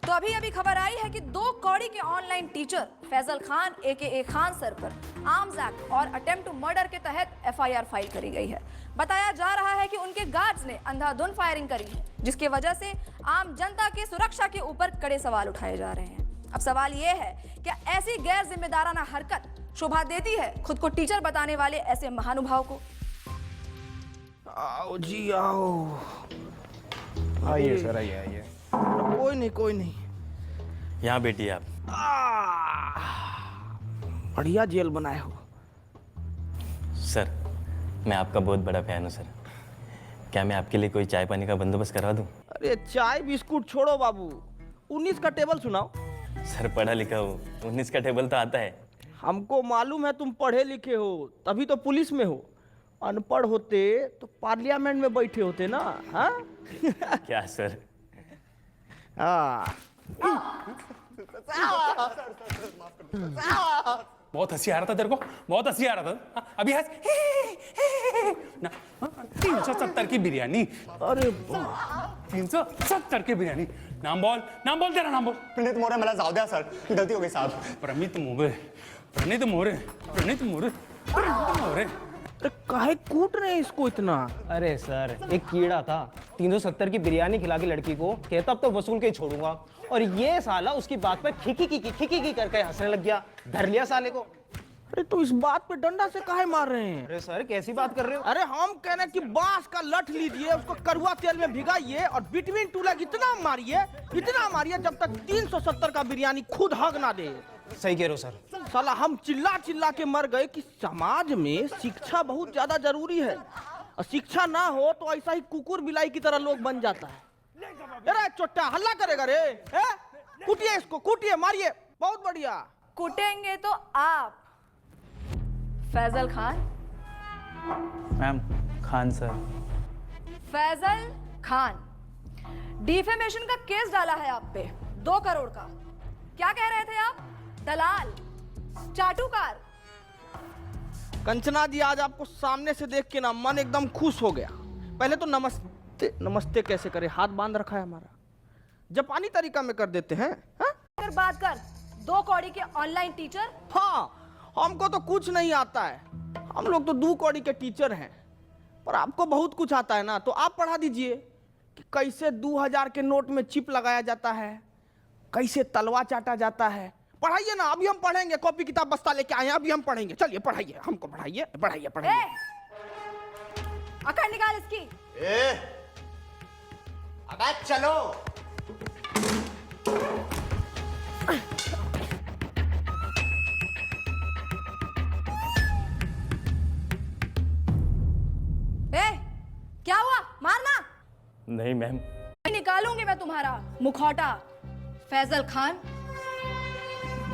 तो अभी अभी खबर आई है कि 2 कौड़ी के online teacher Faisal Khan AKA Khan sir पर आर्म्स एक्ट और अटेम्प्ट टू मर्डर के तहत FIR फाइल करी गई है। बताया जा रहा है कि उनके गार्ड्स ने अंधाधुंध फायरिंग करी है, जिसकी वजह से आम जनता की सुरक्षा के ऊपर कड़े सवाल उठाए जा रहे हैं। अब सवाल ये है, क्या ऐसी गैर जिम्मेदाराना हरकत शोभा देती है खुद को टीचर बताने वाले ऐसे महानुभाव को? आओ जी आओ। आइए सर, आइए। कोई नहीं। यहाँ बैठिए आप। बढ़िया जेल बनाए हो सर, मैं आपका बहुत बड़ा फैन हूँ सर। क्या मैं आपके लिए कोई चाय पानी का बंदोबस्त करवा दूँ? अरे चाय बिस्कुट छोड़ो बाबू, 19 का टेबल सुनाओ। सर पढ़ा लिखा हूँ, 19 का टेबल तो आता है। हमको मालूम है तुम पढ़े लिखे हो, तभी तो पुलिस में हो। अनपढ़ होते तो पार्लियामेंट में बैठे होते ना। हाँ क्या सर? बहुत हंसी आ रहा था तेरे को, बहुत हंसी आ रहा था। अभी हंस ना। 370 की बिरयानी। अरे 370 की बिरयानी। नाम बोल तेरा नाम बोल। प्रणीत मोरे मला जाऊ द्या सर, गलती हो गई साहब। प्रणीत मोरे। अरे काहे कूट रहे हैं इसको इतना? अरे सर, एक कीड़ा था 370 की बिरयानी खिला के लड़की को, कहता अब तो वसूल के ही छोड़ूंगा, और ये साला उसकी बात पर खिकी करके हंसने लग गया। धर लिया साले को। अरे तो इस बात पे डंडा से काहे मार रहे हैं? अरे सर, कैसी बात कर रहे हो? अरे हम कह रहे हैं कि बांस का लठ लीजिए, उसको कड़वा तेल में भिगाइए और बिटवीन टू लेग इतना मारिए जब तक 370 का बिरयानी खुद हग ना दे। सही कह रहे हो सर। साला हम चिल्ला के मर गए कि समाज में शिक्षा बहुत ज्यादा जरूरी है, और शिक्षा ना हो तो ऐसा ही कुकुर बिलाई की तरह लोग बन जाता है। अरे चोट्टा हल्ला करेगा रे? कूटिए इसको, कूटिए, मारिए। बहुत बढ़िया। कुटेंगे तो आप Faisal Khan. Ma'am, Khan sir. Faisal Khan, defamation का केस डाला है आप पे 2 करोड़ का। क्या कह रहे थे आप? दलाल, चाटुकार। कंचना जी, आज आपको सामने से देख के ना मन एकदम खुश हो गया। पहले तो नमस्ते कैसे करे, हाथ बांध रखा है हमारा। जापानी तरीका में कर देते हैं। अगर बात कर 2 कौड़ी के ऑनलाइन टीचर। हाँ, हमको तो कुछ नहीं आता है, हम लोग तो 2 कौड़ी के टीचर हैं। पर आपको बहुत कुछ आता है ना, तो आप पढ़ा दीजिए कि कैसे 2000 के नोट में चिप लगाया जाता है, कैसे तलवा चाटा जाता है। पढ़ाइए ना, अभी हम पढ़ेंगे। कॉपी किताब बस्ता लेके आए हैं, अभी हम पढ़ेंगे। चलिए पढ़ाइए, हमको पढ़ाइए। अकड़ निकाल इसकी। अबे चलो। क्या हुआ? मारना नहीं मैम। निकालूंगी मैं तुम्हारा मुखौटा। फैजल खान,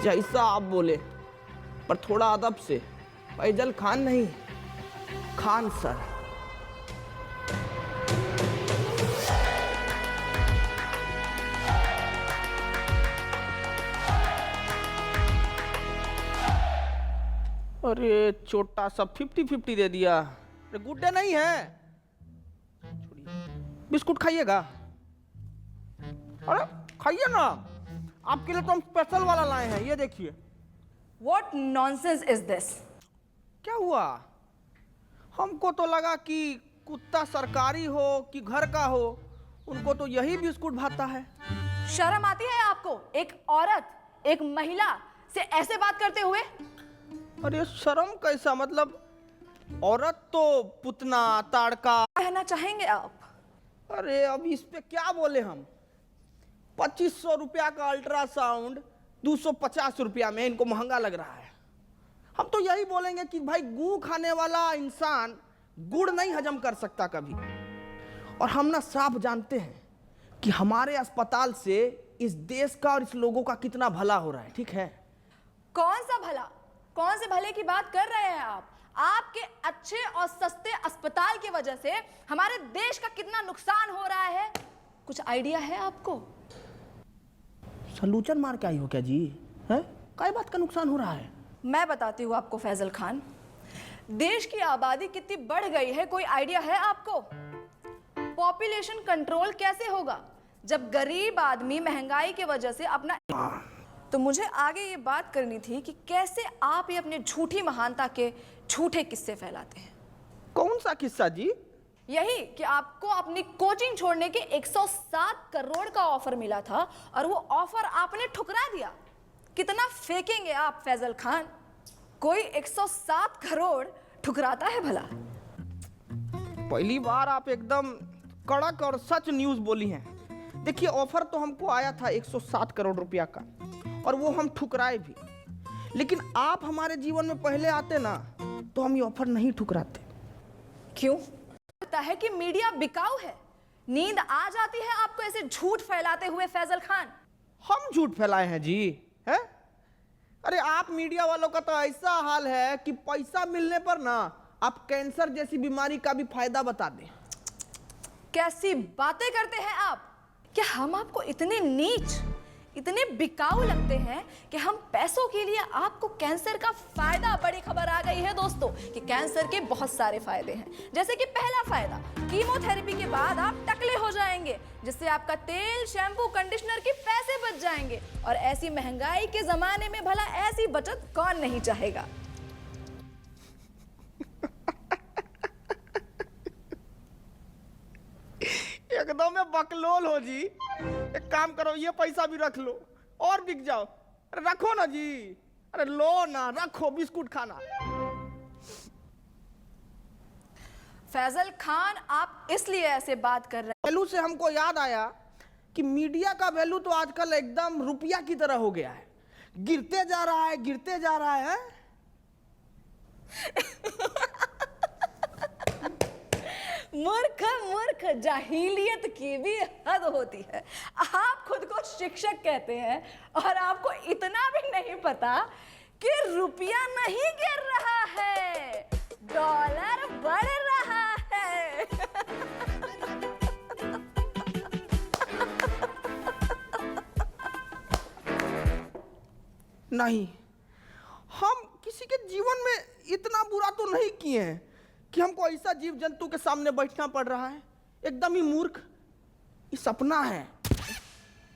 जैसा आप बोले, पर थोड़ा अदब से। फैजल खान नहीं, खान सर। अरे छोटा सा 50-50 दे दिया। अरे गुड्डे नहीं है, बिस्कुट खाइएगा? अरे खाइए ना, आपके लिए तो हम स्पेशल वाला लाए हैं, ये देखिए। What nonsense is this? क्या हुआ? हमको तो लगा कि कुत्ता सरकारी हो कि घर का हो, उनको तो यही बिस्कुट भाता है। शर्म आती है आपको? एक औरत, एक महिला से ऐसे बात करते हुए? अरे शर्म कैसा? मतलब औरत तो पुतना ताड़का कहना चाहेंगे आप? अरे अब इस पे क्या बोले हम? 2500 रुपया का अल्ट्रासाउंड 250 रुपया में इनको महंगा लग रहा है। हम तो यही बोलेंगे कि भाई गू खाने वाला इंसान गुड़ नहीं हजम कर सकता कभी। और हम ना साफ जानते हैं कि हमारे अस्पताल से इस देश का और इस लोगों का कितना भला हो रहा है। ठीक है? कौन सा भला? कौन से भले की बात कर रहे हैं आप? आपके अच्छे और सस्ते अस्पताल की वजह से हमारे देश का कितना नुकसान हो रहा है, कुछ आइडिया है आपको? सलूचन मार के आई हो क्या जी? है काय बात का नुकसान हो रहा है? मैं बताती हूँ आपको फैजल खान। देश की आबादी कितनी बढ़ गई है, कोई आइडिया है आपको? पॉपुलेशन कंट्रोल कैसे होगा? जब गरीब आदमी महंगाई की वजह से अपना तो मुझे आगे ये बात करनी थी कि कैसे आप ये अपने झूठी महानता के झूठे किस्से फैलाते हैं। कौन सा किस्सा जी? यही कि आपको अपनी कोचिंग छोड़ने के 107 करोड़ का ऑफर मिला था और वो ऑफर आपने ठुकरा दिया। कितना फेंकेंगे आप फैजल खान? कोई 107 करोड़ ठुकराता है भला? पहली बार आप एकदम कड़क और सच न्यूज़ बोली हैं। देखिए, ऑफर तो हमको आया था 107 करोड़ रुपया का और वो हम ठुकराए भी, लेकिन आप हमारे जीवन में पहले आते ना तो हम ये ऑफर नहीं ठुकराते। क्यों? लगता है कि मीडिया बिकाऊ है। नींद आ जाती है आपको ऐसे झूठ फैलाते हुए फैजल खान? हम झूठ फैलाए हैं जी? है? अरे आप मीडिया वालों का तो ऐसा हाल है कि पैसा मिलने पर ना आप कैंसर जैसी बीमारी का भी फायदा बता दें। कैसी बातें करते हैं आप? क्या हम आपको इतने नीच, इतने बिकाऊ लगते हैं कि हम पैसों के लिए आपको कैंसर का फायदा? बड़ी खबर आ गई है दोस्तों कि कैंसर के बहुत सारे फायदे हैं। जैसे कि पहला फायदा, कीमोथेरेपी के बाद आप टकले हो जाएंगे, जिससे आपका तेल, शैम्पू, कंडीशनर के पैसे बच जाएंगे। और ऐसी महंगाई के जमाने में भला ऐसी बचत कौन नहीं चाहेगा? एकदम में बकलोल हो जी। एक काम करो, ये पैसा भी रख लो और बिक जाओ। अरे रखो ना जी, अरे लो ना, रखो, बिस्कुट खाना। फैजल खान, आप इसलिए ऐसे बात कर रहे हैं। वैल्यू से हमको याद आया कि मीडिया का वैल्यू तो आजकल एकदम रुपया की तरह हो गया है, गिरते जा रहा है, गिरते जा रहा है। मूर्ख मूर्ख, जाहिलियत की भी हद होती है। आप खुद को शिक्षक कहते हैं और आपको इतना भी नहीं पता कि रुपया नहीं गिर रहा है, डॉलर बढ़ रहा है। नहीं, हम किसी के जीवन में इतना बुरा तो नहीं किए हैं कि हमको ऐसा जीव जंतु के सामने बैठना पड़ रहा है। एकदम ही मूर्ख। ये सपना है,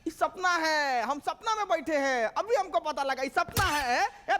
ये सपना है। हम सपना में बैठे हैं, अभी हमको पता लगा ये सपना है। ए